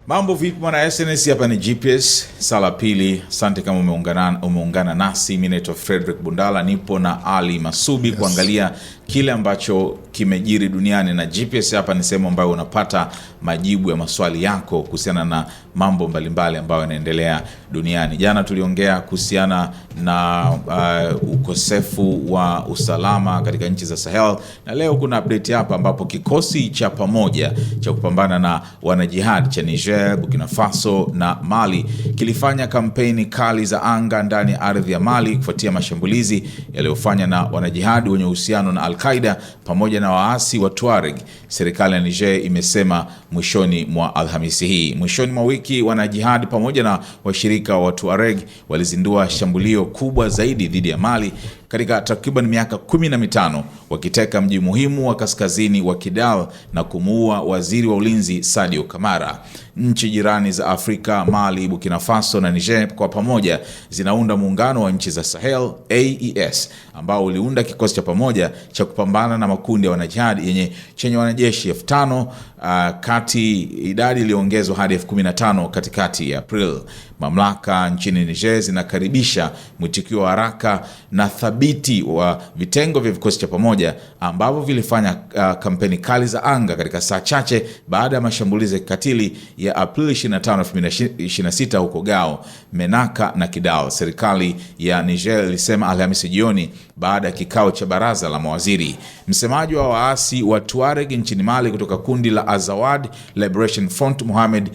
Mambo vipi mwana SNS, hapa ni GPS sala pili. Asante kama umeungana nasi. Mimi naitwa Frederick Bundala, nipo na Ali Masubi kuangalia kile ambacho kimejiri duniani, na GPS hapa ni sehemu ambayo unapata majibu ya maswali yako kuhusiana na mambo mbalimbali ambayo yanaendelea duniani. Jana tuliongea kuhusiana na ukosefu wa usalama katika nchi za Sahel, na leo kuna update hapa ambapo kikosi cha pamoja cha kupambana na wanajihad cha Niger, Burkina Faso na Mali kilifanya kampeni kali za anga ndani ya ardhi ya Mali kufuatia mashambulizi yaliyofanywa na wanajihad wenye uhusiano na Al-Qaeda pamoja na waasi wa Tuareg. Serikali ya Niger imesema mwishoni mwa Alhamisi hii. Mwishoni mwa wiki wanajihad pamoja na washirika wa Tuareg walizindua shambulio kubwa zaidi dhidi ya Mali katika takriban miaka 15, wakiteka mji muhimu wa kaskazini wa Kidal na kumuua waziri wa ulinzi Sadio Kamara. Nchi jirani za Afrika, Mali, Burkina Faso na Niger kwa pamoja zinaunda muungano wa nchi za Sahel AES, ambao uliunda kikosi cha pamoja cha kupambana na makundi ya wanajihad chenye wanajeshi 5,000, kati idadi iliongezwa hadi 15,000 katikati ya April. Mamlaka nchini Niger zinakaribisha mwitikio wa haraka na thabiti wa vitengo vya vikosi cha pamoja ambavyo vilifanya kampeni kali za anga katika saa chache baada ya mashambulizi ya kikatili ya April 25, 2026 huko Gao, Menaka na Kidal. Serikali ya Niger ilisema Alhamisi jioni baada ya kikao cha baraza la mawaziri. Msemaji wa waasi wa Tuareg nchini Mali kutoka kundi la Azawad Liberation Front, Mohamed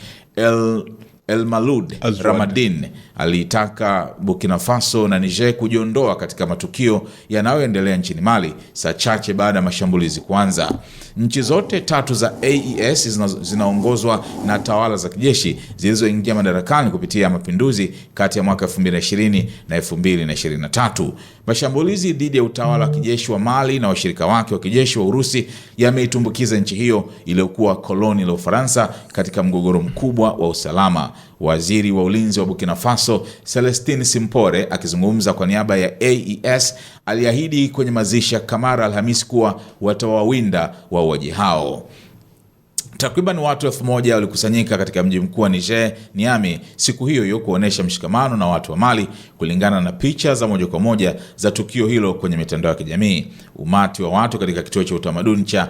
El Malud Ramadin, alitaka Burkina Faso na Niger kujiondoa katika matukio yanayoendelea nchini Mali saa chache baada ya mashambulizi kuanza. Nchi zote tatu za AES zinaongozwa na tawala za kijeshi zilizoingia madarakani kupitia mapinduzi kati ya mwaka 2020 na 2023. Mashambulizi dhidi ya utawala wa kijeshi wa Mali na washirika wake wa kijeshi wa Urusi yameitumbukiza nchi hiyo iliyokuwa koloni la Ufaransa katika mgogoro mkubwa wa usalama. Waziri wa ulinzi wa Burkina Faso Celestine Simpore, akizungumza kwa niaba ya AES, aliahidi kwenye mazishi ya Kamara Alhamisi kuwa watawawinda wauaji hao. Takriban watu 1,000 walikusanyika katika mji mkuu wa Niger, Niamey, siku hiyo kuonesha mshikamano na watu wa Mali, kulingana na picha za moja kwa moja za tukio hilo kwenye mitandao ya kijamii. Umati wa watu katika kituo cha utamaduni cha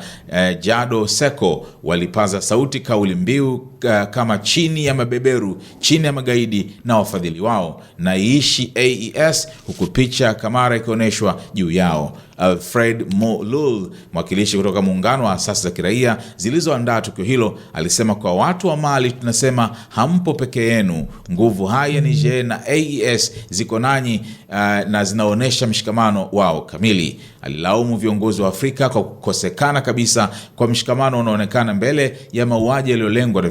Jado Seko walipaza sauti kauli mbiu kama chini ya mabeberu, chini ya magaidi na wafadhili wao, na iishi AES, huku picha Kamara ikioneshwa juu yao. Alfred Moulul, mwakilishi kutoka muungano wa asasi za kiraia zilizoandaa tukio hilo, alisema kwa watu wa Mali, tunasema hampo peke yenu. Nguvu hai ya Niger na AES ziko nanyi na zinaonesha mshikamano wao kamili. Alilaumu viongozi wa Afrika kwa kukosekana kabisa kwa mshikamano unaonekana mbele ya mauaji yaliyolengwa na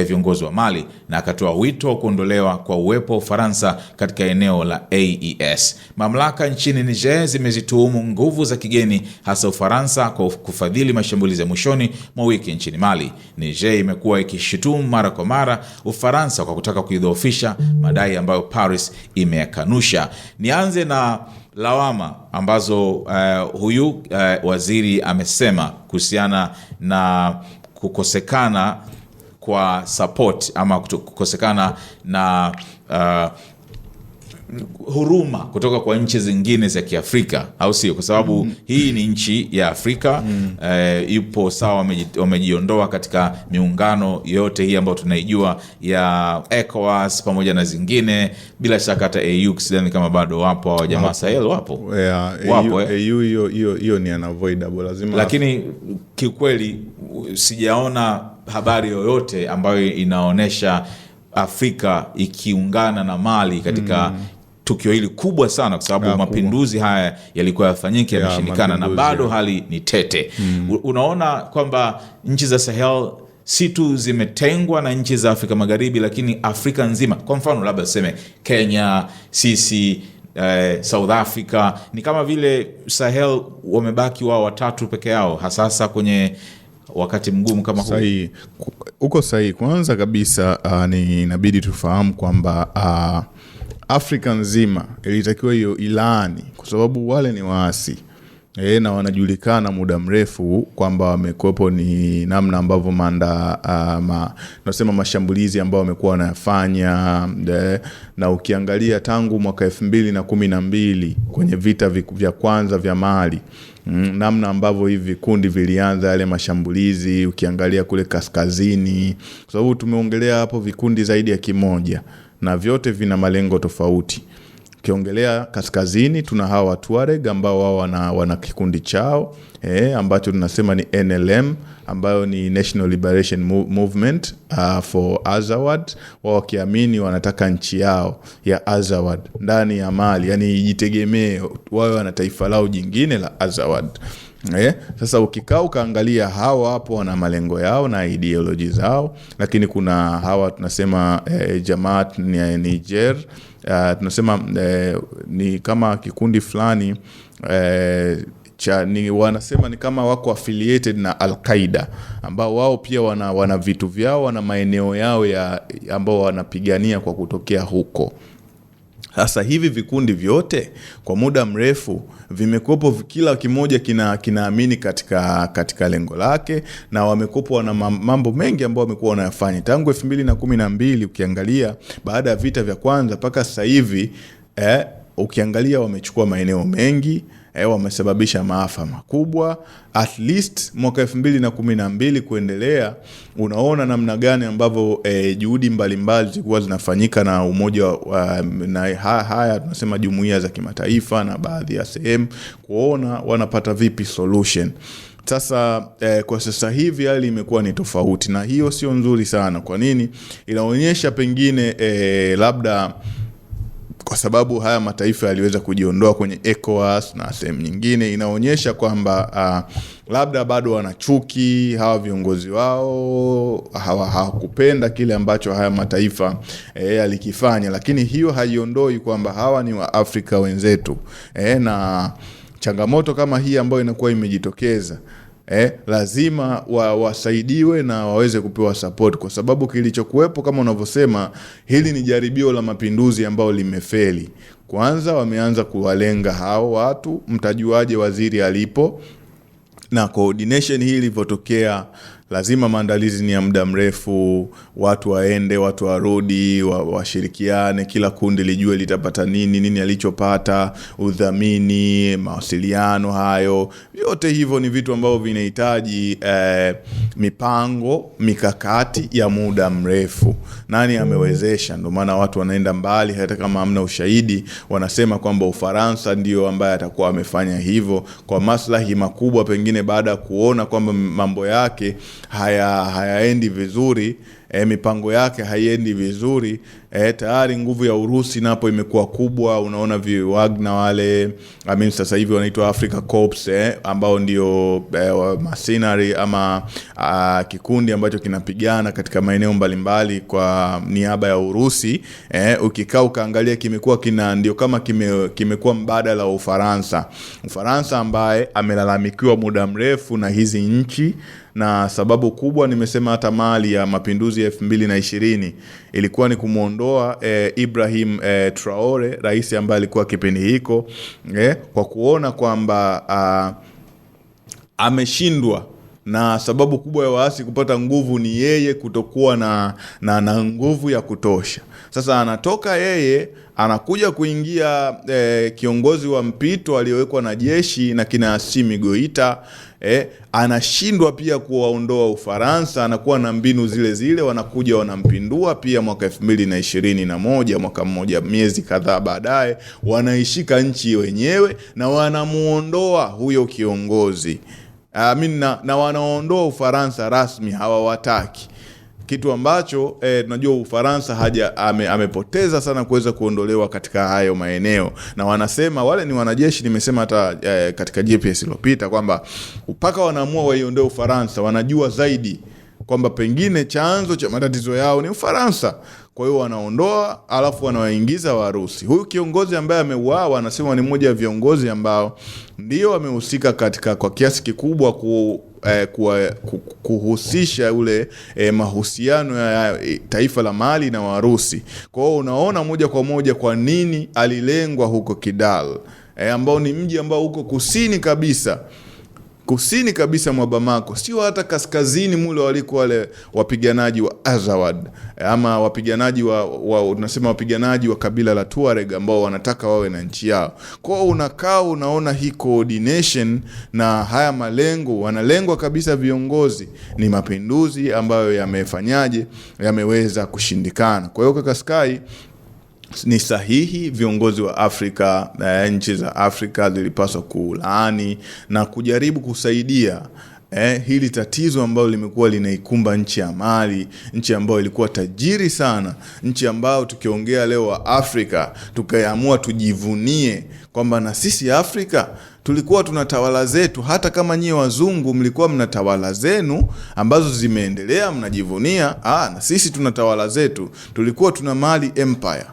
viongozi wa Mali, na akatoa wito wa kuondolewa kwa uwepo wa Ufaransa katika eneo la AES. Mamlaka nchini Niger zimezituhumu nguvu za kigeni, hasa Ufaransa, kwa kufadhili mashambulizi ya mwishoni mwa wiki nchini Mali. Niger imekuwa ikishutumu mara kwa mara Ufaransa kwa kutaka kuidhoofisha, madai ambayo Paris imeyakanusha. Nianze na lawama ambazo huyu waziri amesema kuhusiana na kukosekana kwa support ama kukosekana na huruma kutoka kwa nchi zingine za Kiafrika, au sio? Kwa sababu hii ni nchi ya Afrika, ipo sawa, wamejiondoa katika miungano yote hii ambayo tunaijua ya ECOWAS pamoja na zingine. Bila shaka hata AU sidhani kama bado wapo wa jamaa Sahel wapo. Wapo AU hiyo ni unavoidable, lazima. Lakini kiukweli sijaona habari yoyote ambayo inaonesha Afrika ikiungana na Mali katika tukio hili kubwa sana, kwa sababu mapinduzi haya yalikuwa yafanyike, yameshindikana, na bado hali ni tete. Unaona kwamba nchi za Sahel si tu zimetengwa na nchi za Afrika Magharibi, lakini Afrika nzima. Kwa mfano labda tuseme Kenya, sisi, South Africa, ni kama vile Sahel wamebaki wao watatu peke yao, hasa kwenye wakati mgumu kama huu. Uko sahihi. Kwanza kabisa ni inabidi tufahamu kwamba Afrika nzima ilitakiwa hiyo ilani, kwa sababu wale ni waasi. na wanajulikana muda mrefu kwamba wamekuwepo ni namna ambavyo tunasema mashambulizi ambao wamekuwa wanayafanya, na ukiangalia tangu mwaka 2012 kwenye vita vya kwanza vya Mali, namna ambavyo hivi vikundi vilianza yale mashambulizi, ukiangalia kule kaskazini, kwa sababu tumeongelea hapo vikundi zaidi ya kimoja na vyote vina malengo tofauti. Ukiongelea kaskazini tuna hawa Tuareg ambao wao wana kikundi chao ambacho tunasema ni NLM, ambayo ni National Liberation Movement for Azawad. Wao wakiamini wanataka nchi yao ya Azawad ndani ya Mali, yani ijitegemee, wao wana taifa lao jingine la Azawad. Sasa ukikaa ukaangalia hawa hapo wana malengo yao na ideology zao, lakini kuna hawa tunasema Jamaat ni Niger, tunasema ni kama kikundi fulani wanasema ni kama wako affiliated na Al-Qaeda, ambao wao pia wana vitu vyao, wana maeneo yao ambao wanapigania kwa kutokea huko. Sasa hivi vikundi vyote kwa muda mrefu vimekuwepo, kila kimoja kinaamini katika lengo lake, na wamekuwepo na mambo mengi ambao wamekuwa wanayafanya tangu 2012. Ukiangalia baada ya vita vya kwanza mpaka sasa hivi, ukiangalia wamechukua maeneo mengi, wamesababisha maafa makubwa. At least mwaka 2012 kuendelea, unaona namna gani ambavyo juhudi mbalimbali zilikuwa zinafanyika na umoja na haya tunasema jumuiya za kimataifa na baadhi ya sehemu, kuona wanapata vipi solution. Sasa kwa sasa hivi hali imekuwa ni tofauti, na hiyo sio nzuri sana. Kwa nini? Inaonyesha pengine labda kwa sababu haya mataifa yaliweza kujiondoa kwenye ECOWAS na sehemu nyingine, inaonyesha kwamba labda bado wanachuki hawa viongozi wao, hawakupenda kile ambacho haya mataifa yalikifanya, lakini hiyo haiondoi kwamba hawa ni wa Afrika wenzetu. Na changamoto kama hii ambayo inakuwa imejitokeza, lazima wasaidiwe na waweze kupewa support, kwa sababu kilichokuwepo kama unavyosema, hili ni jaribio la mapinduzi ambao limefeli. Kwanza wameanza kuwalenga hao watu, mtajuaje waziri alipo? Na coordination hii ilivyotokea, lazima maandalizi ni ya muda mrefu, watu waende, watu warudi, washirikiane, kila kundi lijue litapata nini alichopata, udhamini, mawasiliano, hayo yote hivyo ni vitu ambavyo vinahitaji mipango, mikakati ya muda mrefu. Nani amewezesha? Ndio maana watu wanaenda mbali, hata kama hamna ushahidi, wanasema kwamba Ufaransa ndio ambaye atakuwa amefanya hivyo kwa maslahi makubwa, pengine baada ya kuona kwamba mambo yake hayaendi vizuri, mipango yake haiendi vizuri. Tayari nguvu ya Urusi napo imekuwa kubwa. Unaona Wagner wale, sasa hivi wanaitwa Africa Corps, ambao ndio mercenary ama kikundi ambacho kinapigana katika maeneo mbalimbali kwa niaba ya Urusi. Ukikaa ukaangalia kimekuwa ndio kama kimekuwa mbadala wa Ufaransa ambaye amelalamikiwa muda mrefu na hizi nchi, na sababu kubwa nimesema hata Mali ya mapinduzi ya 2020 ilikuwa ni kumuondoa Ibrahim Traore, rais ambaye alikuwa kipindi hiko, kwa kuona kwamba ameshindwa, na sababu kubwa ya waasi kupata nguvu ni yeye kutokuwa na nguvu ya kutosha. Sasa anatoka yeye, anakuja kuingia kiongozi wa mpito aliyowekwa na jeshi na kina Assimi Goita, anashindwa pia kuwaondoa Ufaransa, anakuwa na mbinu zile wanakuja wanampindua pia mwaka 2021, mwaka mmoja miezi kadhaa baadaye, wanaishika nchi wenyewe na wanamuondoa huyo kiongozi. Na wanaondoa Ufaransa rasmi, hawawataki, kitu ambacho tunajua Ufaransa amepoteza sana kuweza kuondolewa katika hayo maeneo. Na wanasema wale ni wanajeshi, nimesema hata katika GPS iliyopita kwamba mpaka wanaamua waiondoe Ufaransa, wanajua zaidi kwamba pengine chanzo cha matatizo yao ni Ufaransa. Kwa hiyo wanaondoa, alafu wanawaingiza Warusi. Huyu kiongozi ambaye ameuawa, anasema ni mmoja wa viongozi ambao ndio wamehusika katika kwa kiasi kikubwa kuhusisha ule mahusiano ya taifa la Mali na Warusi. Kwa hiyo unaona moja kwa moja kwa nini alilengwa huko Kidal. ambao ni mji ambao uko kusini kabisa mwa Bamako, sio hata kaskazini mule waliko wale wapiganaji wa Azawad, ama wapiganaji tunasema wapiganaji wa kabila la Tuareg ambao wanataka wawe na nchi yao. Kwa hiyo unakaa unaona hii coordination na haya malengo, wanalengwa kabisa viongozi, ni mapinduzi ambayo yameweza kushindikana. Kwa hiyo kaka Sky, ni sahihi viongozi wa Afrika, nchi za Afrika zilipaswa kulaani na kujaribu kusaidia hili tatizo ambalo limekuwa linaikumba nchi ya Mali, nchi ambayo ilikuwa tajiri sana, nchi ambayo tukiongea leo wa Afrika tukaamua tujivunie kwamba na sisi Afrika tulikuwa tuna tawala zetu. Hata kama nyie wazungu mlikuwa mna tawala zenu ambazo zimeendelea, mnajivunia, na sisi tuna tawala zetu. Tulikuwa tuna Mali Empire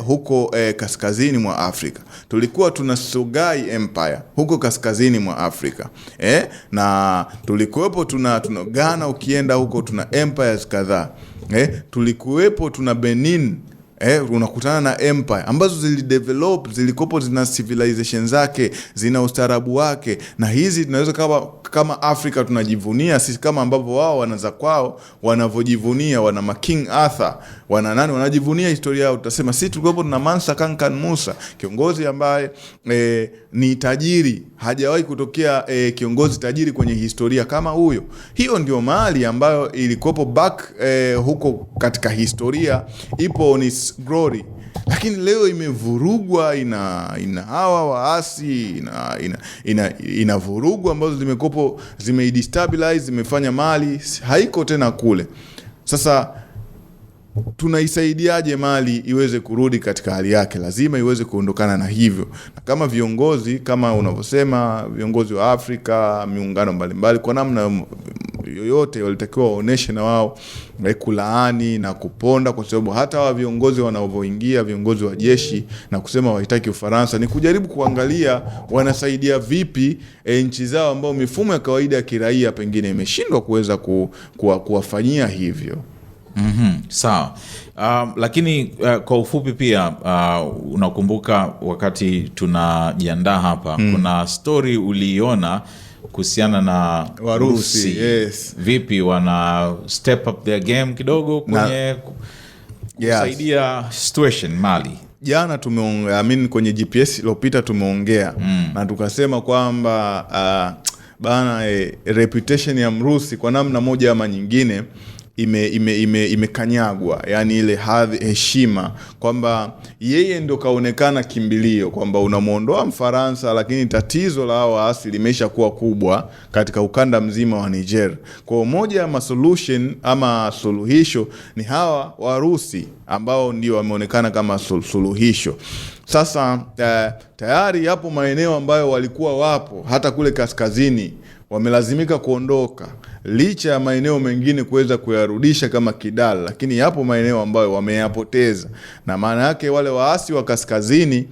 huko kaskazini mwa Afrika. Tulikuwa tuna Sogai Empire huko kaskazini mwa Afrika. Na tulikuwepo tuna Ghana, ukienda huko tuna empires kadhaa. Tulikuwepo tuna Benin, unakutana na empire ambazo zilidevelop, zilikopo zina civilization zake, zina ustaarabu wake, na hizi tunaweza kama Afrika tunajivunia sisi, kama ambavyo wao wanaza kwao wanavojivunia, wana King Arthur, wana nani wanajivunia historia yao. Tutasema sisi tulikopo tuna Mansa Kankan Musa, kiongozi ambaye ni tajiri, hajawahi kutokea kiongozi tajiri kwenye historia kama huyo. Hiyo ndio Mali ambayo ilikopo back huko katika historia, ipo ni glory, lakini leo imevurugwa, ina hawa waasi, ina vurugu ambazo zimekopo, zimedestabilize, zimefanya Mali haiko tena kule. Sasa tunaisaidiaje Mali iweze kurudi katika hali yake? Lazima iweze kuondokana na hivyo, na kama viongozi, kama unavyosema viongozi wa Afrika, miungano mbalimbali, kwa namna yoyote walitakiwa waoneshe na wao kulaani na kuponda, kwa sababu hata wa viongozi wanavyoingia, viongozi wa jeshi, na kusema wahitaki Ufaransa, ni kujaribu kuangalia wanasaidia vipi nchi zao ambao mifumo ya kawaida ya kiraia pengine imeshindwa kuweza kuwafanyia hivyo. Sawa. Lakini kwa ufupi pia unakumbuka wakati tunajiandaa hapa, kuna story uliona kuhusiana na Warusi. Yes. Vipi wana step up their game kidogo kwenye kusaidia situation Mali? Jana tumeongea, kwenye GPS iliyopita tumeongea na tukasema kwamba reputation ya Mrusi kwa namna moja ama nyingine imekanyagwa, yani ile hadhi, heshima, kwamba yeye ndio kaonekana kimbilio, kwamba unamuondoa Mfaransa, lakini tatizo la hao waasi limesha kuwa kubwa katika ukanda mzima wa Niger. Kwa moja ya solution ama suluhisho ni hawa Warusi ambao ndio wameonekana kama suluhisho. Sasa tayari yapo maeneo ambayo walikuwa wapo hata kule kaskazini, wamelazimika kuondoka, licha ya maeneo mengine kuweza kuyarudisha kama Kidal, lakini yapo maeneo ambayo wameyapoteza, na maana yake wale waasi wa kaskazini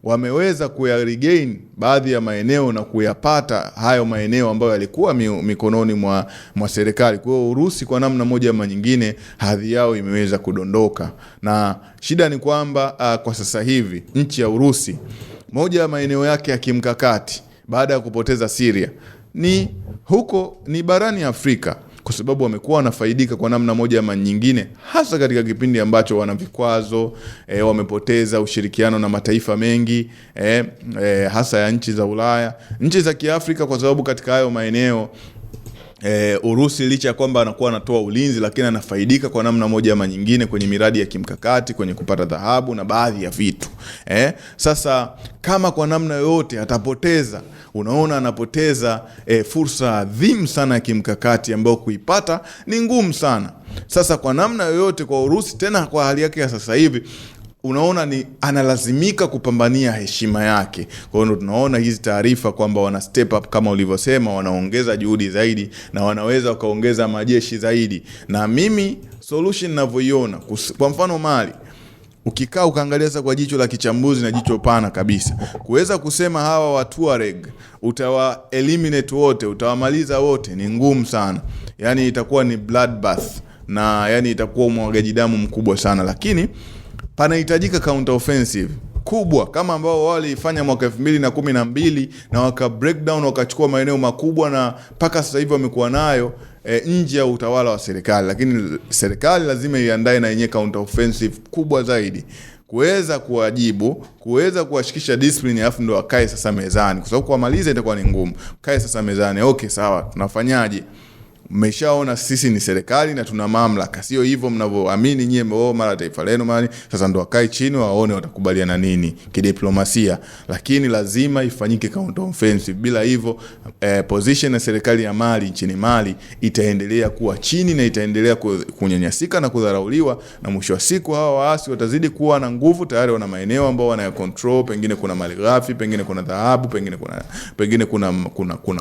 wameweza kuyaregain baadhi ya maeneo na kuyapata hayo maeneo ambayo yalikuwa mikononi mwa serikali. Kwa hiyo Urusi kwa namna moja ama nyingine hadhi yao imeweza kudondoka, na shida ni kwamba kwa sasa hivi nchi ya Urusi, moja ya maeneo yake ya kimkakati baada ya kupoteza Syria ni barani Afrika, kwa sababu wamekuwa wanafaidika kwa namna moja ama nyingine, hasa katika kipindi ambacho wana vikwazo, wamepoteza ushirikiano na mataifa mengi, hasa ya nchi za Ulaya, nchi za Kiafrika, kwa sababu katika hayo maeneo Urusi licha ya kwamba anakuwa anatoa ulinzi, lakini anafaidika kwa namna moja ama nyingine kwenye miradi ya kimkakati, kwenye kupata dhahabu na baadhi ya vitu. Sasa kama kwa namna yote atapoteza, unaona anapoteza fursa adhimu sana ya kimkakati ambayo kuipata ni ngumu sana. Sasa kwa namna yoyote kwa Urusi, tena kwa hali yake ya sasa hivi, unaona ni analazimika kupambania heshima yake. Kwa hiyo tunaona hizi taarifa kwamba wana step up kama ulivyosema, wanaongeza juhudi zaidi na wanaweza wakaongeza majeshi zaidi. Na mimi solution ninavyoiona, kwa mfano Mali, ukikaa ukaangalia sasa kwa jicho la kichambuzi na jicho pana kabisa, kuweza kusema hawa wa Tuareg utawa eliminate wote, utawamaliza wote, ni ngumu sana. Yani itakuwa ni bloodbath, na yani itakuwa umwagaji damu mkubwa sana, lakini panahitajika counter offensive. kubwa kama ambao walifanya mwaka 2012 na waka breakdown wakachukua maeneo makubwa na mpaka sasa hivi wamekuwa nayo nje ya utawala wa serikali. Lakini serikali lazima iandae na yenyewe counter offensive kubwa zaidi, kuweza kuwajibu, kuweza kuwashikisha discipline, alafu ndo wakae sasa mezani, kwa sababu kuamaliza itakuwa ni ngumu. Kae sasa mezani, okay sawa, tunafanyaje? Mmeshaona sisi ni serikali na tuna mamlaka, sio hivyo mnavyoamini nyie, mara taifa lenu mali. Sasa ndo wakae chini waone watakubaliana nini kidiplomasia, lakini lazima ifanyike counter offensive. Bila hivyo position ya serikali ya Mali nchini Mali itaendelea kuwa chini na itaendelea kunyanyasika na kudharauliwa, na mwisho wa siku hawa waasi watazidi kuwa na nguvu. Tayari wana maeneo ambao wana control, pengine kuna malighafi, pengine kuna dhahabu, pengine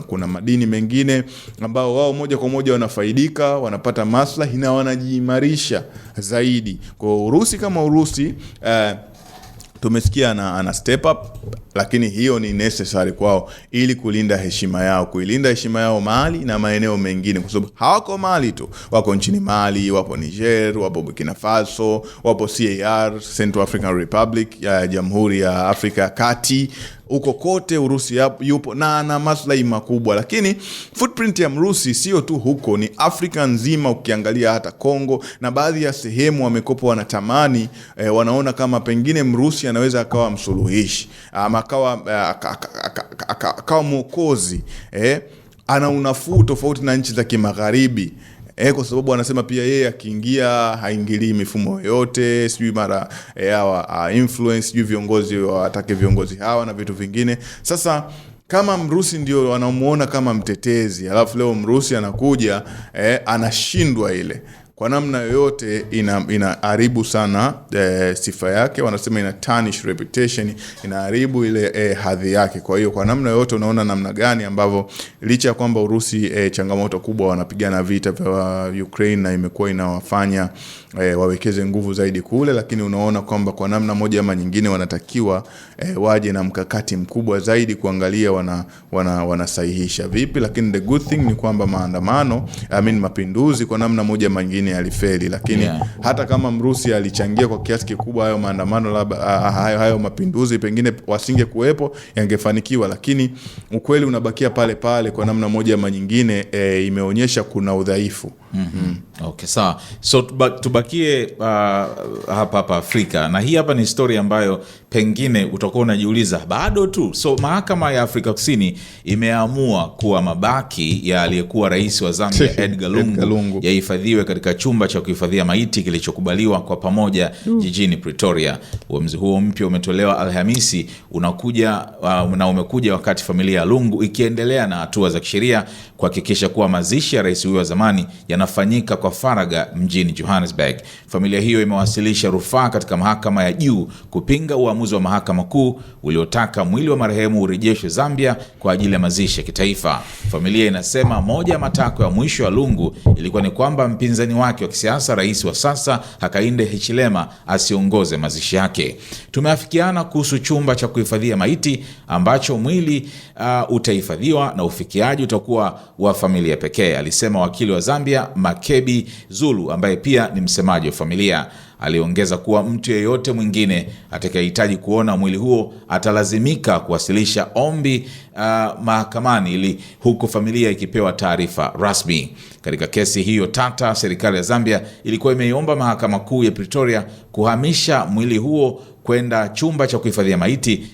kuna madini mengine ambao wao moja kwa moja wanafaidika, wanapata maslahi na wanajiimarisha zaidi. Kwa Urusi kama Urusi tumesikia ana step up, lakini hiyo ni necessary kwao ili kulinda heshima yao, kuilinda heshima yao Mali na maeneo mengine, kwa sababu hawako Mali tu, wako nchini Mali, wapo Niger, wapo Burkina Faso, wapo CAR, Central African Republic, ya Jamhuri ya Afrika ya Kati. Uko kote Urusi yupo na ana maslahi makubwa. Lakini footprint ya Mrusi sio tu huko, ni Afrika nzima. Ukiangalia hata Kongo na baadhi ya sehemu wamekopa, wanatamani wanaona kama pengine Mrusi anaweza akawa msuluhishi ama akawa mwokozi, ana unafuu tofauti na nchi za kimagharibi. Kwa sababu anasema pia yeye akiingia haingilii mifumo yote, sijui mara hawa influence, sijui viongozi watake viongozi hawa na vitu vingine. Sasa kama Mrusi ndio wanamuona kama mtetezi, alafu leo Mrusi anakuja anashindwa, ile kwa namna yoyote inaharibu sana sifa yake. Wanasema ina tarnish reputation, inaharibu ile hadhi yake. Kwa hiyo kwa namna yoyote unaona namna gani ambavyo licha ya kwamba Urusi changamoto kubwa, wanapigana vita vya Ukraine na imekuwa inawafanya wawekeze nguvu zaidi kule, lakini unaona kwamba kwa namna moja ama nyingine wanatakiwa waje na mkakati mkubwa zaidi kuangalia wanasahihisha vipi. Lakini the good thing ni kwamba maandamano, mapinduzi kwa namna moja ama nyingine alifeli, lakini hata kama Mrusi alichangia kwa kiasi kikubwa hayo maandamano, labda hayo mapinduzi pengine wasinge kuwepo, yangefanikiwa. Lakini ukweli unabakia pale pale, kwa namna moja ama nyingine imeonyesha kuna udhaifu. Okay, sawa. So tubakie hapa Afrika, na hii hapa ni story ambayo pengine utakuwa unajiuliza bado tu. So mahakama ya Afrika Kusini imeamua kuwa mabaki ya aliyekuwa rais wa Zambia Edgar Lungu yahifadhiwe katika chumba cha kuhifadhia maiti kilichokubaliwa kwa pamoja jijini Pretoria. Uamuzi huo mpya umetolewa Alhamisi, umekuja wakati familia ya Lungu ikiendelea na hatua za kisheria kuhakikisha kuwa mazishi ya rais huyo wa zamani yanafanyika kwa faraga mjini Johannesburg. Familia hiyo imewasilisha rufaa katika mahakama ya juu kupinga uamuzi wa mahakama kuu uliotaka mwili wa marehemu urejeshwe Zambia kwa ajili ya mazishi ya kitaifa. Familia inasema moja ya matakwa ya mwisho ya Lungu ilikuwa ni kwamba mpinzani wake wa kisiasa, rais wa sasa Hakainde Hichilema, asiongoze mazishi yake. Tumeafikiana kuhusu chumba cha kuhifadhia maiti ambacho mwili utahifadhiwa na ufikiaji utakuwa wa familia pekee, alisema wakili wa Zambia Makebi Zulu, ambaye pia ni msemaji wa familia. Aliongeza kuwa mtu yeyote mwingine atakayehitaji kuona mwili huo atalazimika kuwasilisha ombi mahakamani, ili huku familia ikipewa taarifa rasmi. Katika kesi hiyo tata, serikali ya Zambia ilikuwa imeiomba mahakama kuu ya Pretoria kuhamisha mwili huo kwenda chumba cha kuhifadhia maiti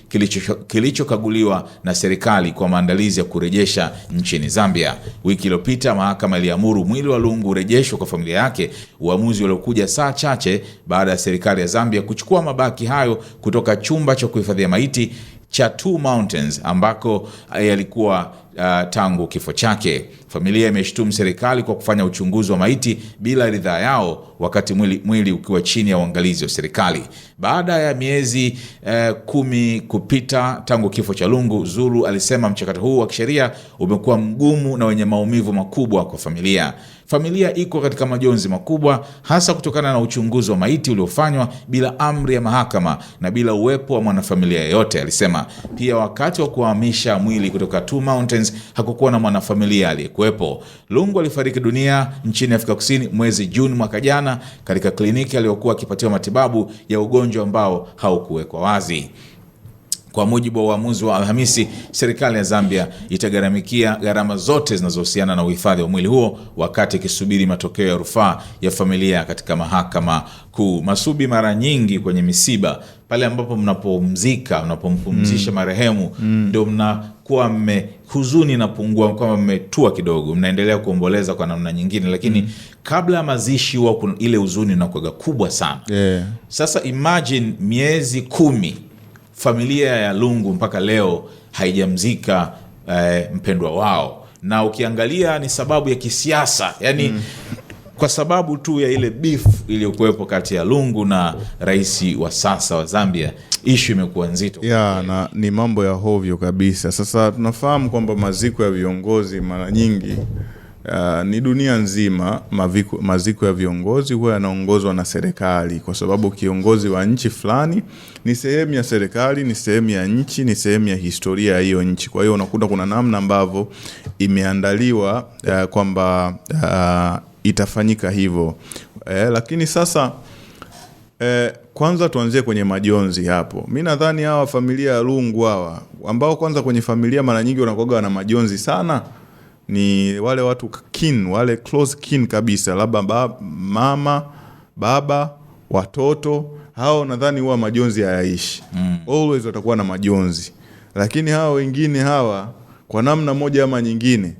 kilichokaguliwa na serikali kwa maandalizi ya kurejesha nchini Zambia. Wiki iliyopita mahakama iliamuru mwili wa Lungu urejeshwe kwa familia yake, uamuzi uliokuja saa chache baada ya serikali ya Zambia kuchukua mabaki hayo kutoka chumba cha kuhifadhia maiti cha Two Mountains ambako yalikuwa tangu kifo chake. Familia imeshtumu serikali kwa kufanya uchunguzi wa maiti bila ridhaa yao, wakati mwili ukiwa chini ya uangalizi wa serikali. Baada ya miezi 10 kupita tangu kifo cha Lungu, Zulu alisema mchakato huu wa kisheria umekuwa mgumu na wenye maumivu makubwa kwa familia. Familia iko katika majonzi makubwa, hasa kutokana na uchunguzi wa maiti uliofanywa bila amri ya mahakama na bila uwepo wa mwanafamilia yeyote, alisema. Pia wakati wa kuhamisha mwili kutoka Two Mountains hakukuwa na mwanafamilia aliyekuwepo. Lungu alifariki dunia nchini Afrika Kusini mwezi Juni mwaka jana katika kliniki aliyokuwa akipatiwa matibabu ya ugonjwa ambao haukuwekwa wazi. Kwa mujibu wa uamuzi wa Alhamisi, serikali ya Zambia itagharamikia gharama zote zinazohusiana na uhifadhi wa mwili huo wakati ikisubiri matokeo ya rufaa ya familia katika mahakama kuu. Masubi, mara nyingi kwenye misiba, pale ambapo mnapompumzisha marehemu, ndio mnakuwa huzuni inapungua, kwamba mmetua kidogo, mnaendelea kuomboleza kwa namna nyingine, lakini kabla ya mazishi huwa ile huzuni inakuwa kubwa sana. Sasa imagine miezi 10 familia ya Lungu mpaka leo haijamzika mpendwa wao, na ukiangalia ni sababu ya kisiasa, yani kwa sababu tu ya ile beef iliyokuwepo kati ya Lungu na rais wa sasa wa Zambia, issue imekuwa nzito. Na ni mambo ya hovyo kabisa. Sasa tunafahamu kwamba maziko ya viongozi mara nyingi ni dunia nzima, maziko ya viongozi huwa yanaongozwa na serikali, kwa sababu kiongozi wa nchi fulani ni sehemu ya serikali, ni sehemu ya nchi, ni sehemu ya historia ya hiyo nchi. Kwa hiyo unakuta kuna namna ambavyo imeandaliwa kwamba itafanyika hivyo. Lakini sasa kwanza tuanzie kwenye majonzi hapo. Mimi nadhani hawa familia ya Lungu hawa, ambao kwanza kwenye familia mara nyingi wanakuwa na majonzi sana, ni wale watu kin, wale close kin kabisa, labda mama, baba, watoto. Hao nadhani huwa majonzi hayaishi. Always watakuwa na majonzi. Lakini hao wengine hawa, kwa namna moja ama nyingine,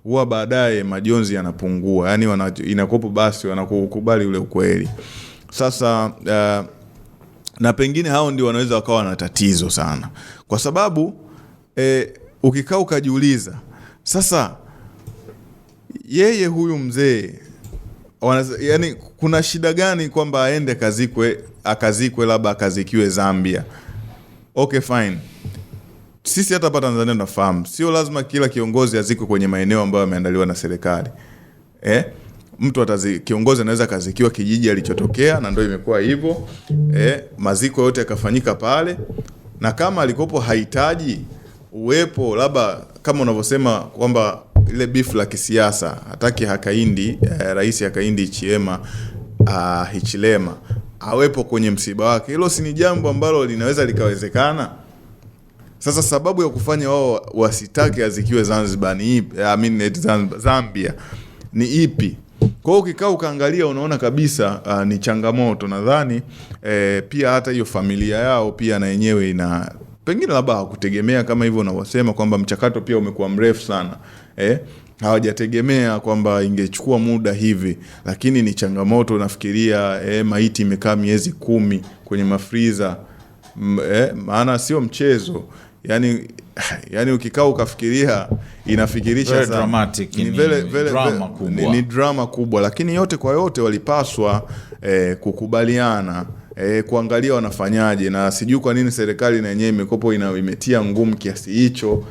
huwa baadaye majonzi yanapungua. Yani inakopo basi wanakukubali ule ukweli. Sasa na pengine hao ndio wanaweza wakawa na tatizo sana, kwa sababu ukikaa ukajiuliza, sasa yeye huyu mzee, yani kuna shida gani kwamba aende akazikwe labda akazikiwe Zambia? Okay, fine. Sisi hata hapa Tanzania tunafahamu sio lazima kila kiongozi azikwe kwenye maeneo ambayo yameandaliwa na serikali. Kiongozi anaweza kazikiwa kijiji alichotokea, na ndio imekuwa hivyo. Maziko yote yakafanyika pale, na kama alikopo hahitaji uwepo, labda kama unavyosema kwamba ile beef la kisiasa, hataki Hakaindi, rais Hakaindi Hichilema awepo kwenye msiba wake, hilo si ni jambo ambalo linaweza likawezekana? Sasa sababu ya kufanya wao wasitake azikiwe Zanzibar ni ipi? Zambia ni ipi? Kwa hiyo ukikaa ukaangalia unaona kabisa ni changamoto. Nadhani pia hata hiyo familia yao pia na yenyewe ina pengine labda hakutegemea kama hivyo unavyosema kwamba mchakato pia umekuwa mrefu sana. Hawajategemea kwamba ingechukua muda hivi, lakini ni changamoto. Nafikiria maiti imekaa miezi 10 kwenye mafriza, maana sio mchezo. Yani ukikaa ukafikiria inafikirisha sana. Dramatic, ni drama kubwa, lakini yote kwa yote walipaswa kukubaliana, kuangalia wanafanyaje. Na sijui kwa nini serikali na yenyewe imekopo imetia ngumu kiasi hicho,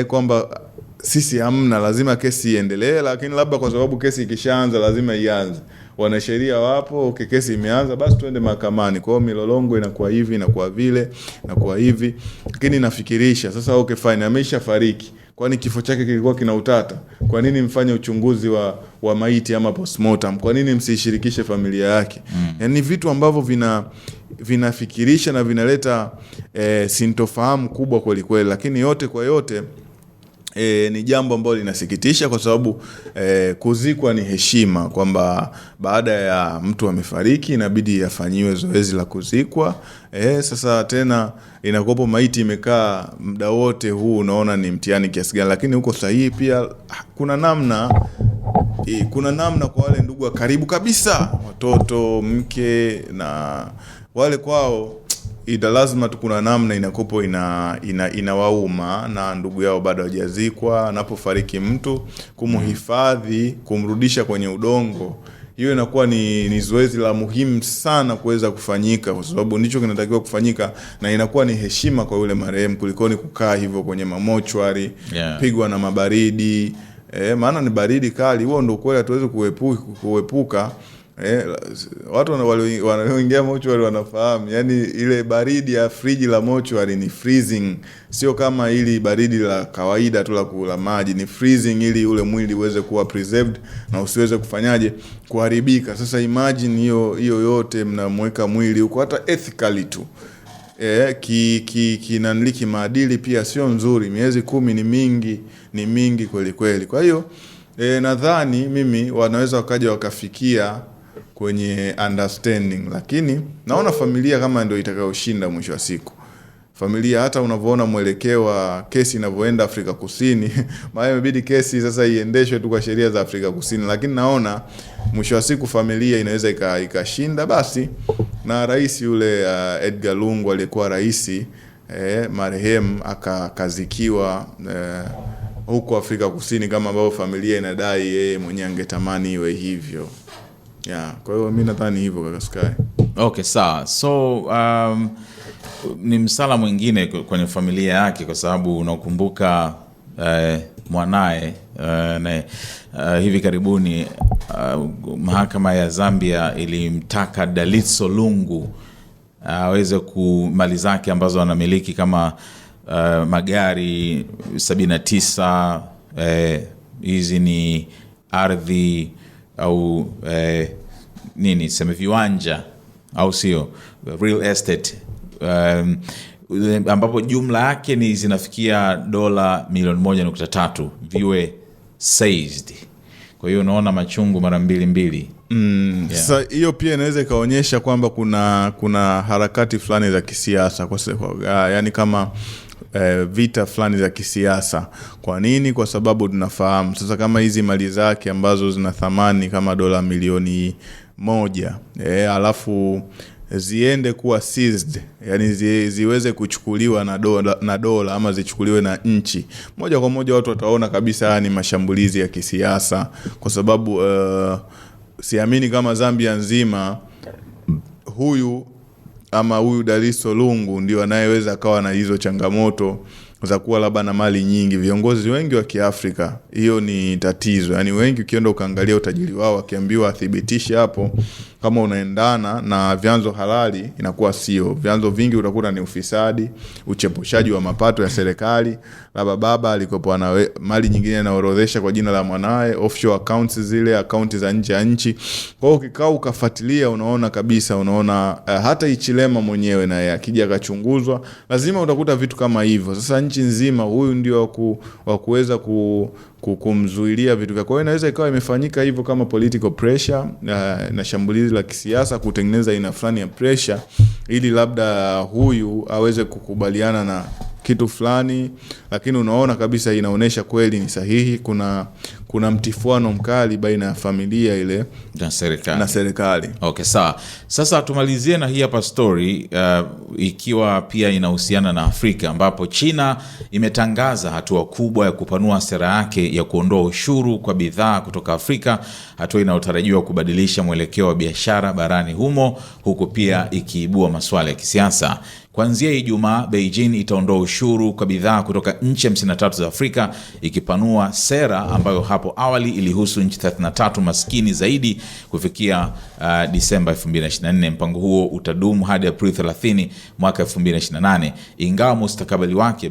kwamba sisi hamna, lazima kesi iendelee, lakini labda kwa sababu kesi ikishaanza lazima ianze. Wanasheria wapo, kesi imeanza, basi tuende mahakamani. Kwa hiyo milolongo inakuwa hivi, inakuwa vile, inakuwa hivi. Lakini nafikirisha sasa, fine, ameshafariki. Kwani kifo chake kilikuwa kina utata? Kwa nini mfanye uchunguzi wa maiti ama postmortem? Kwa nini msishirikishe familia yake? Yaani vitu ambavyo vinafikirisha na vinaleta sintofahamu kubwa kweli kweli. Lakini yote kwa yote ni jambo ambalo linasikitisha, kwa sababu kuzikwa ni heshima, kwamba baada ya mtu amefariki inabidi afanyiwe zoezi la kuzikwa. Sasa tena inakopo maiti imekaa muda wote huu, unaona ni mtihani kiasi gani. Lakini huko sahihi pia kuna namna kwa wale ndugu wa karibu kabisa, watoto, mke na wale kwao, lazima tu kuna namna inakopo inawauma, na ndugu yao bado hajazikwa. Anapofariki mtu, kumhifadhi, kumrudisha kwenye udongo, hiyo inakuwa ni zoezi la muhimu sana kuweza kufanyika, kwa sababu ndicho kinatakiwa kufanyika, na inakuwa ni heshima kwa yule marehemu kuliko ni kukaa hivyo kwenye mamochwari, pigwa na mabaridi, maana ni baridi kali. Huo ndio kweli hatuwezi kuepuka. Watu wanaoingia mochwari wanafahamu, yani ile baridi ya friji la mochwari ni freezing, sio kama ili baridi la kawaida tu la kula maji. Ni freezing ili ule mwili uweze kuwa preserved na usiweze kufanyaje kuharibika. Sasa imagine hiyo yote mnamweka mwili huko, hata ethically tu kinaniliki maadili pia sio nzuri. Miezi 10 ni mingi kweli kweli. Kwa hiyo nadhani mimi wanaweza wakaja wakafikia kwenye understanding, lakini naona familia kama ndio itakayoshinda mwisho wa siku. Familia, hata unavyoona mwelekeo wa kesi inavyoenda Afrika Kusini, maana imebidi kesi sasa iendeshwe tu kwa sheria za Afrika Kusini, lakini naona mwisho wa siku familia inaweza ikashinda. Basi na rais yule Edgar Lungu aliyekuwa rais marehemu akazikiwa huko Afrika Kusini, kama ambao familia inadai yeye mwenyewe angetamani iwe hivyo. Kwa hiyo mimi nadhani hivyo kaka Sky. Okay, sawa. So ni msala mwingine kwenye familia yake, kwa sababu unakumbuka mwanae hivi karibuni mahakama ya Zambia ilimtaka Dalitso Lungu aweze mali zake ambazo anamiliki kama magari 79, hizi ni ardhi au sema viwanja au sio, real estate, ambapo jumla yake ni zinafikia dola milioni 1.3 viwe seized. Kwa hiyo unaona machungu mara mbili. Sasa hiyo pia inaweza ikaonyesha kwamba kuna harakati fulani za kisiasa yani kama vita fulani za kisiasa. Kwa nini? Kwa sababu tunafahamu sasa kama hizi mali zake ambazo zina thamani kama dola milioni 1 alafu ziende kuwa seized, yani ziweze kuchukuliwa na dola ama zichukuliwe na nchi moja kwa moja, watu wataona kabisa ni mashambulizi ya kisiasa, kwa sababu siamini kama Zambia nzima huyu Dalitso Lungu ndio anayeweza akawa na hizo changamoto za kuwa labda na mali nyingi. Viongozi wengi wa Kiafrika hiyo ni tatizo. Yani wengi ukienda ukaangalia utajiri wao, wakiambiwa athibitishe hapo kama unaendana na vyanzo halali, inakuwa sio. Vyanzo vingi utakuta ni ufisadi, uchepushaji wa mapato ya serikali. Labda baba alikopo na mali nyingine anaorodhesha kwa jina la mwanae, offshore accounts, zile akaunti za nje ya nchi. Kwa hiyo ukikao ukafuatilia, unaona kabisa, hata Ichilema mwenyewe naye akija akachunguzwa, lazima utakuta vitu kama hivyo. Sasa nchi nzima huyu ndio wa kuweza kumzuilia vitu vyake. Kwa hiyo inaweza ikawa imefanyika hivyo kama political pressure na shambulizi la kisiasa, kutengeneza aina fulani ya pressure ili labda huyu aweze kukubaliana na kitu fulani, lakini unaona kabisa inaonesha kweli ni sahihi. Kuna mtifuano mkali baina ya familia ile na serikali. Okay, sawa. Sasa tumalizie na hii hapa story ikiwa pia inahusiana na Afrika, ambapo China imetangaza hatua kubwa ya kupanua sera yake ya kuondoa ushuru kwa bidhaa kutoka Afrika, hatua inayotarajiwa kubadilisha mwelekeo wa biashara barani humo, huku pia ikiibua masuala ya kisiasa. Kuanzia Ijumaa, Beijing itaondoa ushuru kwa bidhaa kutoka nchi 53 za Afrika, ikipanua sera ambayo hapo awali ilihusu nchi 33 maskini zaidi kufikia Disemba 2024. Mpango huo utadumu hadi Aprili 30 mwaka 2028, ingawa mustakabali wake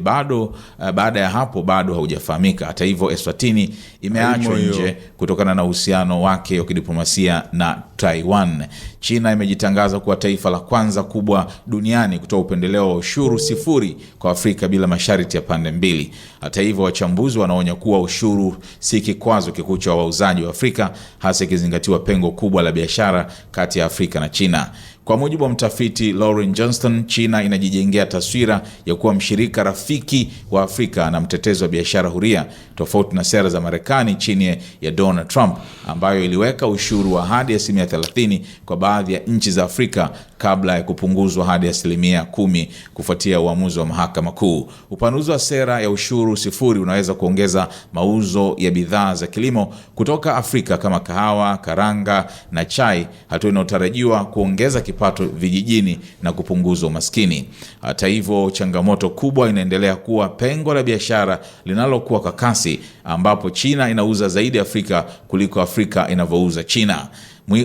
baada ya hapo bado haujafahamika. Hata hivyo, Eswatini imeachwa nje kutokana na uhusiano wake wa kidiplomasia na Taiwan. China imejitangaza kuwa taifa la kwanza kubwa duniani kutoa upendeleo wa ushuru sifuri kwa Afrika bila masharti ya pande mbili. Hata hivyo, wachambuzi wanaonya kuwa ushuru si kikwazo kikuu cha wauzaji wa Afrika, hasa ikizingatiwa pengo kubwa la biashara kati ya Afrika na China. Kwa mujibu wa mtafiti Lauren Johnston, China inajijengea taswira ya kuwa mshirika rafiki wa Afrika na mtetezi wa biashara huria, tofauti na sera za Marekani chini ya Donald Trump ambayo iliweka ushuru wa hadi 30% kwa baadhi ya nchi za Afrika kabla ya kupunguzwa hadi 10% kufuatia uamuzi wa mahakama kuu. Upanuzi wa sera ya ushuru sifuri unaweza kuongeza mauzo ya bidhaa za kilimo kutoka Afrika kama kahawa, karanga na chai, hatua inayotarajiwa kuongeza kipato vipato vijijini na kupunguza umaskini. Hata hivyo, changamoto kubwa inaendelea kuwa pengo la biashara linalokuwa kwa kasi, ambapo China inauza zaidi Afrika kuliko Afrika inavyouza China.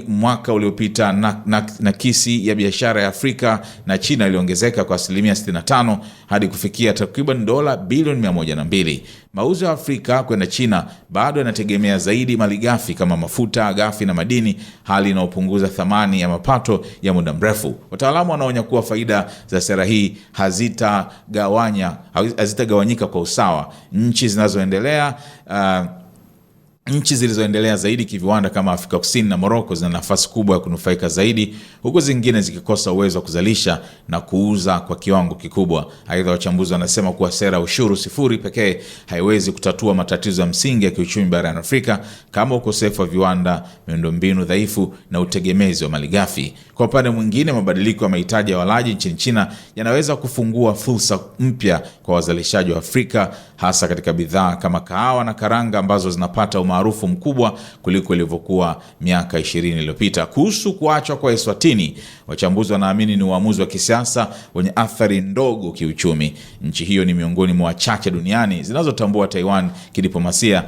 Mwaka uliopita nakisi ya biashara ya Afrika na China iliongezeka kwa 65% hadi kufikia takriban dola bilioni 102. Mauzo ya Afrika kwenda China bado yanategemea zaidi malighafi kama mafuta ghafi na madini, hali inayopunguza thamani ya mapato ya muda mrefu. Wataalamu wanaonya kuwa faida za sera hii hazitagawanyika kwa usawa. Nchi zilizoendelea zaidi kiviwanda kama Afrika Kusini na Morocco zina nafasi kubwa ya kunufaika zaidi, huku zingine zikikosa uwezo wa kuzalisha na kuuza kwa kiwango kikubwa. Aidha, wachambuzi wanasema kuwa sera ushuru sifuri pekee haiwezi kutatua matatizo ya msingi ya kiuchumi barani Afrika kama ukosefu wa viwanda, miundombinu dhaifu na utegemezi wa malighafi. Kwa upande mwingine, mabadiliko ya mahitaji ya walaji nchini China yanaweza kufungua fursa mpya kwa wazalishaji wa Afrika, hasa katika bidhaa kama kahawa na karanga ambazo zinapata umaarufu mkubwa kuliko ilivyokuwa miaka 20 iliyopita. Kuhusu kuachwa kwa Eswatini, wachambuzi wanaamini ni uamuzi wa kisiasa wenye athari ndogo kiuchumi. Nchi hiyo ni miongoni mwa chache duniani zinazotambua Taiwan kidiplomasia,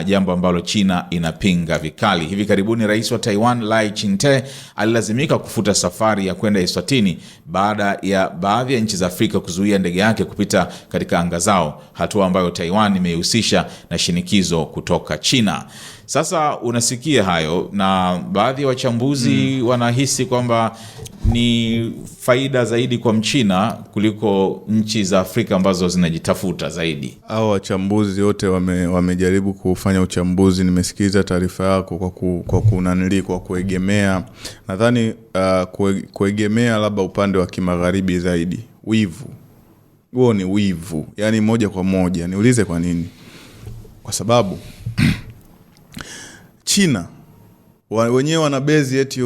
jambo ambalo China inapinga vikali. Hivi karibuni rais wa Taiwan Lai Ching-te alilazimika kufuta safari ya kwenda Eswatini baada ya baadhi ya nchi za Afrika kuzuia ndege yake kupita katika anga zao, hatua ambayo Taiwan imehusisha na shinikizo kutoka China. Sasa unasikia hayo, na baadhi ya wachambuzi wanahisi kwamba ni faida zaidi kwa Mchina kuliko nchi za Afrika ambazo zinajitafuta zaidi. Hao wachambuzi wote wamejaribu kufanya uchambuzi. Nimesikiliza taarifa yako kwa kuegemea, nadhani kuegemea labda upande wa kimagharibi zaidi. Wivu. Huo ni wivu. Yaani moja kwa moja. Niulize kwa nini? Kwa sababu China wenyewe wana base eti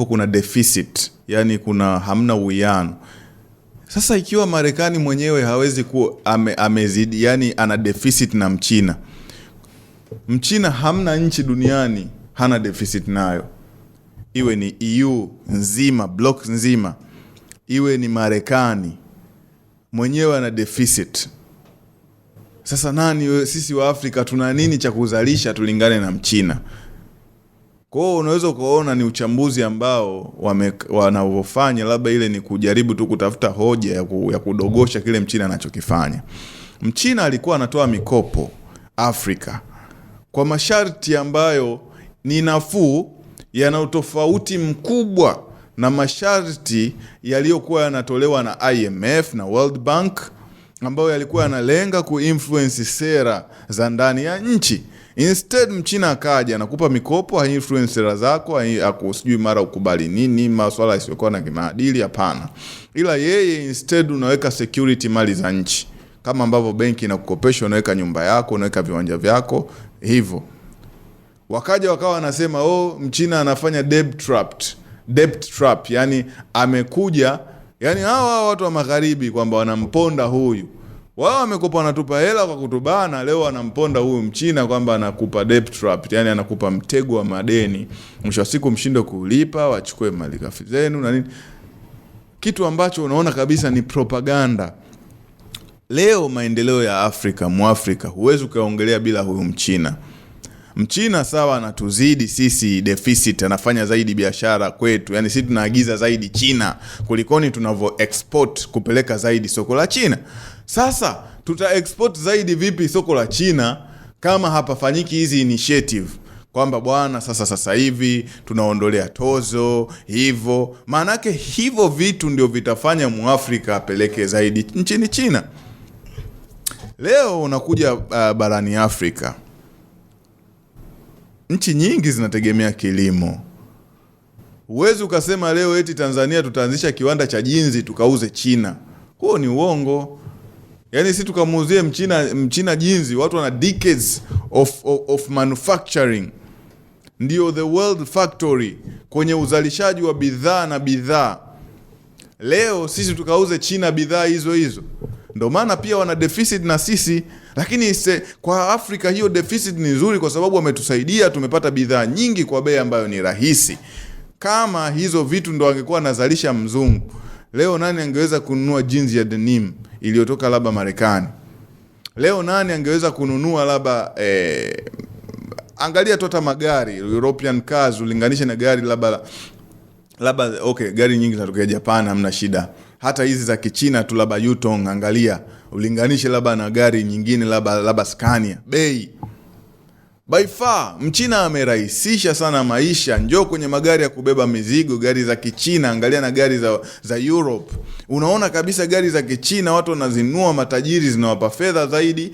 kuna deficit, yani hamna uwiano. Sasa ikiwa Marekani mwenyewe hawezi kuwa amezidi, yani ana deficit na Mchina hamna nchi duniani hana deficit nayo, iwe ni EU nzima, block nzima, iwe ni Marekani mwenyewe ana deficit. Sasa sisi wa Afrika tuna nini cha kuzalisha tulingane na Mchina? Kwa hiyo unaweza kuona ni uchambuzi ambao wanaofanya, labda ile ni kujaribu tu kutafuta hoja ya kudogosha kile Mchina anachokifanya. Mchina alikuwa anatoa mikopo Afrika kwa masharti ambayo ni nafuu, yana utofauti mkubwa na masharti yaliyokuwa yanatolewa na IMF na World Bank, ambayo yalikuwa yanalenga kuinfluence sera za ndani ya nchi. Instead Mchina akaja anakupa mikopo, hainfluence sera zako, akusijui mara ukubali nini, masuala yasiyokuwa na kimaadili, hapana. Ila yeye instead unaweka security mali za nchi. Kama ambavyo benki inakukopesha, unaweka nyumba yako, unaweka viwanja vyako, hivyo. Wakawa wanasema Mchina anafanya debt trap, yani amekuja, yani hawa watu wa magharibi kwamba wanamponda huyu. Wao wamekopa, wanatupa hela kwa kutubana, leo wanamponda huyu Mchina kwamba anakupa debt trap, yani anakupa mtego wa madeni. Mwisho wa siku mshindo kulipa, wachukue malighafi zenu na nini. Kitu ambacho unaona kabisa ni propaganda. Leo maendeleo ya Afrika, Muafrika, huwezi ukaongelea bila huyu Mchina. Mchina sawa anatuzidi sisi deficit, anafanya zaidi biashara kwetu. Yani sisi tunaagiza zaidi China kulikoni tunavyo export kupeleka zaidi soko la China. Sasa tuta export zaidi vipi soko la China kama hapafanyiki hizi initiative? Kwamba bwana sasa hivi tunaondolea tozo hivyo. Maanake hivyo vitu ndio vitafanya Muafrika apeleke zaidi nchini China. Leo unakuja barani Afrika, nchi nyingi zinategemea kilimo. Huwezi ukasema leo eti Tanzania tutaanzisha kiwanda cha jinzi tukauze China. Huo ni uongo. Yani sisi tukamuuzie Mchina jinzi, watu wana decades of manufacturing. Ndio the world factory kwenye uzalishaji wa bidhaa. Leo sisi tukauze China bidhaa hizo. Ndio maana pia wana deficit na sisi. Lakini kwa Afrika hiyo deficit ni nzuri kwa sababu wametusaidia, tumepata bidhaa nyingi kwa bei ambayo ni rahisi. Kama hizo vitu ndo angekuwa anazalisha mzungu, leo nani angeweza kununua jeans ya denim iliyotoka labda Marekani? Leo nani angeweza kununua labda angalia tu hata magari European cars ulinganisha na gari labda okay, gari nyingi zinatokea Japan, hamna shida. Hata hizi za Kichina tu labda Yutong, angalia ulinganishe labda na gari nyingine labda Scania. Bei by far Mchina amerahisisha sana maisha. Njoo kwenye magari ya kubeba mizigo, gari za Kichina, angalia na gari za Europe. Unaona kabisa gari za Kichina watu wanazinunua, matajiri, zinawapa fedha zaidi.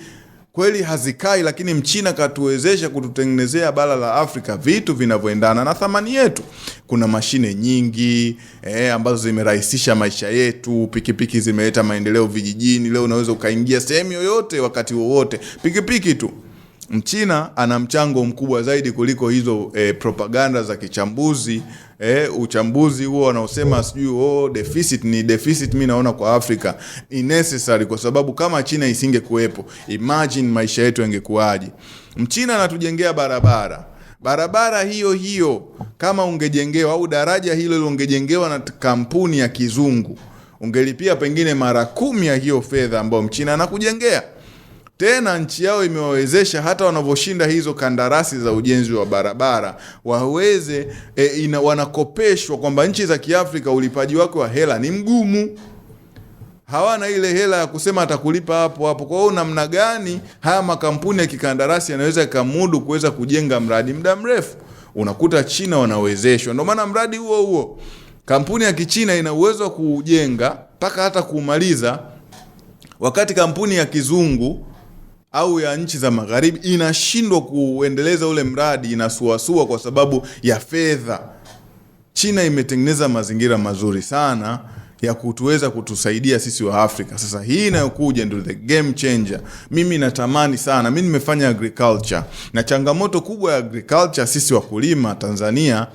Kweli hazikai, lakini Mchina katuwezesha kututengenezea bara la Afrika vitu vinavyoendana na thamani yetu. Kuna mashine nyingi ambazo zimerahisisha maisha yetu. Pikipiki zimeleta maendeleo vijijini. Leo unaweza ukaingia sehemu yoyote wakati wowote, pikipiki tu. Mchina ana mchango mkubwa zaidi kuliko hizo propaganda za kichambuzi. Uchambuzi huo wanaosema sijui deficit ni deficit, mimi naona kwa Afrika ni necessary, kwa sababu kama China isinge kuwepo, imagine maisha yetu yangekuaje. Mchina anatujengea barabara hiyo kama ungejengewa, au daraja hilo ungejengewa na kampuni ya kizungu, ungelipia pengine mara 10 ya hiyo fedha ambayo Mchina anakujengea. Tena nchi yao imewawezesha hata wanavyoshinda hizo kandarasi za ujenzi wa barabara waweze wanakopeshwa, kwamba nchi za Kiafrika ulipaji wake wa hela ni mgumu. Hawana ile hela ya kusema atakulipa hapo hapo. Kwa hiyo namna gani haya makampuni ya kikandarasi yanaweza kamudu kuweza kujenga mradi muda mrefu? Unakuta China wanawezeshwa. Ndio maana mradi huo kampuni ya Kichina ina uwezo wa kujenga mpaka hata kumaliza, wakati kampuni ya kizungu au ya nchi za magharibi inashindwa kuendeleza ule mradi, inasuasua kwa sababu ya fedha. China imetengeneza mazingira mazuri sana ya kutuweza kutusaidia sisi wa Afrika. Sasa hii inayokuja ndio the game changer. Mimi natamani sana, mimi nimefanya agriculture, na changamoto kubwa ya agriculture sisi wakulima Tanzania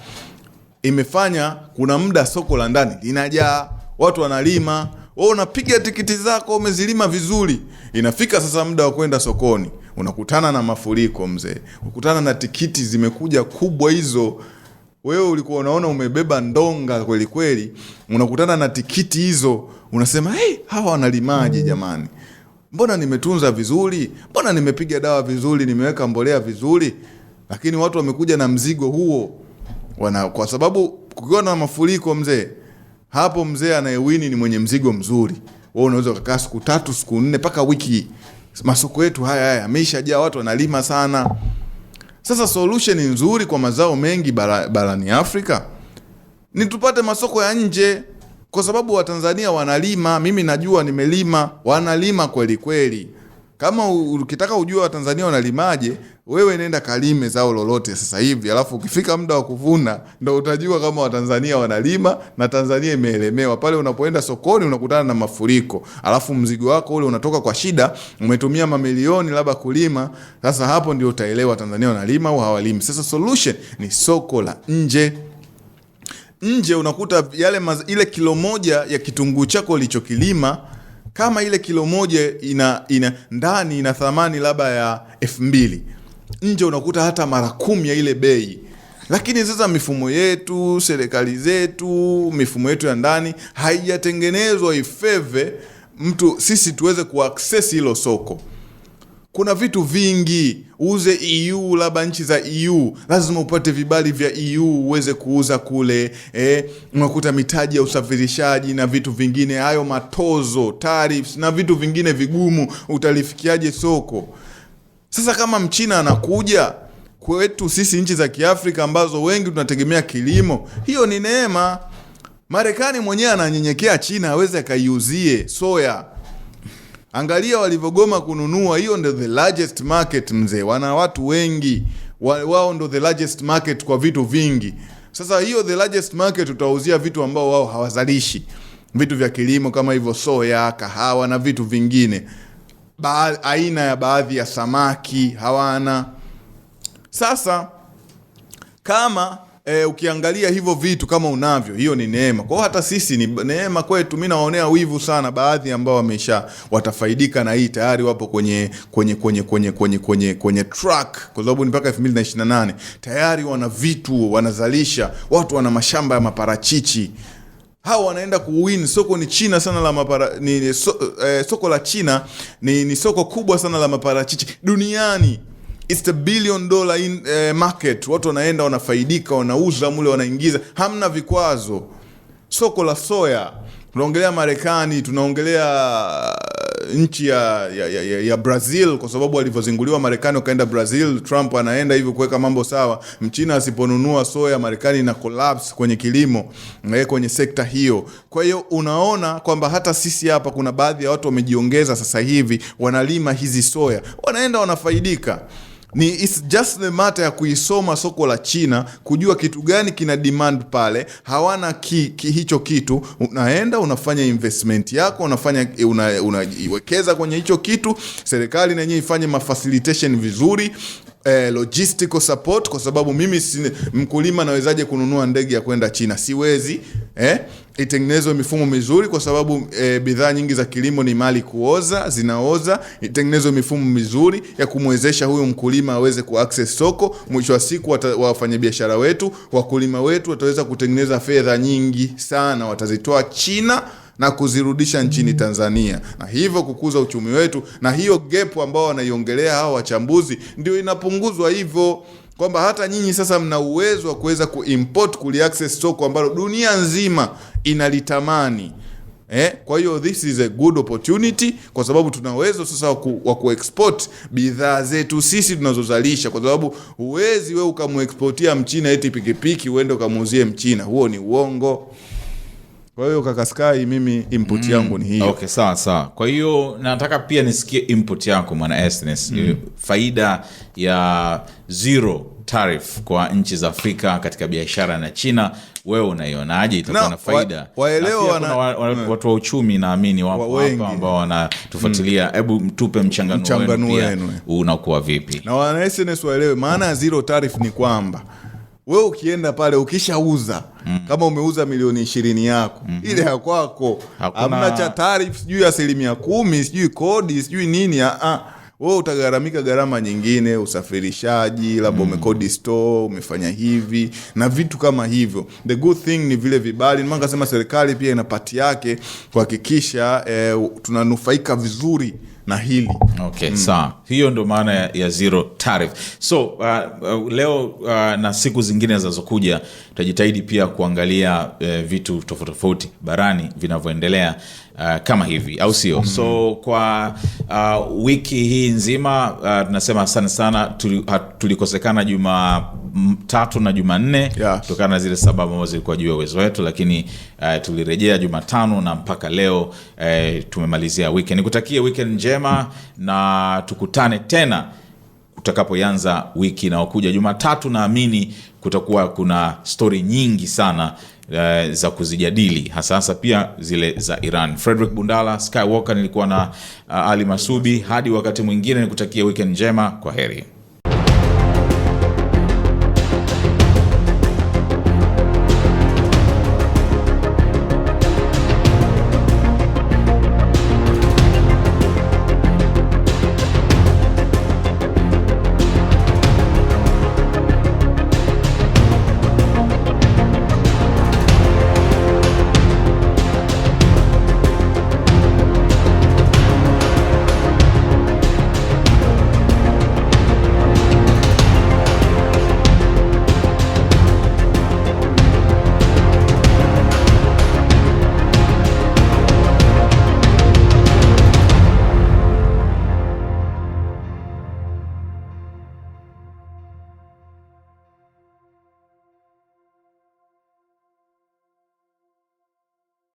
imefanya kuna muda soko la ndani linajaa, watu wanalima, unapiga tikiti zako umezilima vizuri, inafika sasa muda wa kwenda sokoni unakutana na mafuriko mzee, ukutana na tikiti zimekuja kubwa hizo. Wewe ulikuwa unaona umebeba ndonga kweli kweli, unakutana na tikiti hizo, unasema hawa wanalimaje jamani? Mbona nimetunza vizuri, mbona nimepiga dawa vizuri, nimeweka mbolea vizuri, lakini watu wamekuja na mzigo huo. Kwa sababu kukiwa na mafuriko mzee, hapo mzee anayewini ni mwenye mzigo mzuri. Wewe unaweza kukaa siku 3, siku 4 mpaka wiki. Masoko yetu haya yameshajaa, watu wanalima sana. Sasa solution nzuri kwa mazao mengi barani Afrika ni tupate masoko ya nje, kwa sababu Watanzania wanalima. Mimi najua, nimelima, wanalima kweli kweli. Kama ukitaka ujue Watanzania wanalimaje, wewe nenda kalime zao lolote sasa hivi, alafu ukifika muda wa kuvuna ndio utajua kama Watanzania wanalima na Tanzania imeelemewa. Pale unapoenda sokoni unakutana na mafuriko, alafu mzigo wako ule unatoka kwa shida, umetumia mamilioni labda kulima. Sasa hapo ndio utaelewa Tanzania wanalima au hawalimi. Sasa solution ni soko la nje. Nje unakuta ile kilo moja ya kitunguu chako ulichokilima, kama ile kilo moja ndani ina thamani labda ya 2,000, nje unakuta hata mara 10 ya ile bei. Lakini sasa mifumo yetu, serikali zetu, mifumo yetu ya ndani haijatengenezwa ifeve sisi tuweze kuaccess hilo soko. Kuna vitu vingi, uze EU, labda nchi za EU lazima upate vibali vya EU uweze kuuza kule. Unakuta mitaji ya usafirishaji na vitu vingine, hayo matozo, tariffs na vitu vingine vigumu, utalifikiaje soko? Sasa kama Mchina anakuja kwetu sisi nchi za Kiafrika ambazo wengi tunategemea kilimo, hiyo ni neema. Marekani mwenyewe ananyenyekea China aweze akaiuzie soya. Angalia walivyogoma kununua. Hiyo ndio the largest market mzee, wana watu wengi, wao ndio the largest market kwa vitu vingi. Sasa hiyo the largest market utauzia vitu ambao wao hawazalishi, vitu vya kilimo kama hivyo soya, kahawa na vitu vingine. Aina ya baadhi ya samaki hawana. Sasa kama ukiangalia hivyo vitu kama unavyo, hiyo ni neema. Kwa hiyo hata sisi ni neema kwetu. Mimi naonea wivu sana baadhi ambao watafaidika na hii, tayari wapo kwenye track, kwa sababu ni mpaka 2028 tayari wana vitu wanazalisha, watu wana mashamba ya maparachichi. Hao wanaenda kuwin. Soko ni China sana la soko la China ni soko kubwa sana la maparachichi duniani. It's a $1 billion market. Watu wanaenda wanafaidika, wanauza mule, wanaingiza, hamna vikwazo. Soko la soya, tunaongelea Marekani, tunaongelea nchi ya Brazil, kwa sababu alivyozinguliwa Marekani wakaenda Brazil. Trump anaenda hivyo kuweka mambo sawa. Mchina asiponunua soya, Marekani ina collapse kwenye kilimo, kwenye sekta hiyo. Kwa hiyo unaona kwamba hata sisi hapa kuna baadhi ya watu wamejiongeza sasa hivi, wanalima hizi soya, wanaenda wanafaidika. It's just the matter ya kuisoma soko la China, kujua kitu gani kina demand pale. Hawana hicho kitu, unaenda unafanya investment yako, unaiwekeza kwenye hicho kitu. Serikali na yenyewe ifanye facilitation vizuri, logistical support, kwa sababu mimi mkulima nawezaje kununua ndege ya kwenda China? Siwezi. Itengenezwe mifumo mizuri, kwa sababu bidhaa nyingi za kilimo ni mali kuoza, zinaoza. Itengenezwe mifumo mizuri ya kumwezesha huyu mkulima aweze kuaccess soko. Mwisho wa siku wafanyabiashara wetu, wakulima wetu wataweza kutengeneza fedha nyingi sana, watazitoa China na kuzirudisha nchini Tanzania, na hivyo kukuza uchumi wetu. Na hiyo gap ambao wanaiongelea hao wachambuzi ndio inapunguzwa hivyo, kwamba hata nyinyi sasa mna uwezo wa kuweza kuimport, kuliaccess soko ambalo dunia nzima inalitamani. Kwa hiyo this is a good opportunity, kwa sababu tuna uwezo sasa wa kuexport bidhaa zetu sisi tunazozalisha, kwa sababu huwezi wewe ukamuexportia Mchina eti pikipiki uende ukamuuzie Mchina, huo ni uongo. Kwa hiyo kaka Sky, mimi input yangu ni hiyo. Okay, sawa. Kwa hiyo nataka pia nisikie input yako mwana SNS. Faida ya zero tariff kwa nchi za Afrika katika biashara na China, wewe unaionaje? Itakuwa na faida? Watu wa uchumi naamini wapo hapa ambao wanatufuatilia. Hebu mtupe mchanganuo wenu unakuwa vipi? Na wana SNS waelewe maana ya zero tariff ni kwamba wewe ukienda pale ukishauza, kama umeuza milioni 20 yako, ile ya kwako, hamna cha tariff, sijui 10%, sijui kodi, sijui nini. Wewe utagharamika gharama nyingine, usafirishaji, labda umekodi store, umefanya hivi na vitu kama hivyo. The good thing ni vile vibali. Nimanga sema serikali pia ina pati yake kuhakikisha tunanufaika vizuri na hili. Okay, sawa. Hiyo ndo maana ya zero tariff. So leo na siku zingine zinazokuja tutajitahidi pia kuangalia vitu tofauti barani vinavyoendelea kama hivi, au sio? So kwa wiki hii nzima tunasema sana tulikosekana Jumatatu na Jumanne kutokana na zile sababu ambazo zilikuwa juu ya uwezo wetu, lakini tulirejea Jumatano na mpaka leo tumemalizia weekend. Nikutakie weekend njema na tukutane tena utakapoanza wiki inayokuja. Jumatatu naamini kutakuwa kuna story nyingi sana za kuzijadili, hasa pia zile za Iran. Fredrick Bundala, Skywalker, nilikuwa na Ali Masubi. Hadi wakati mwingine, nikutakia weekend njema. Kwa heri.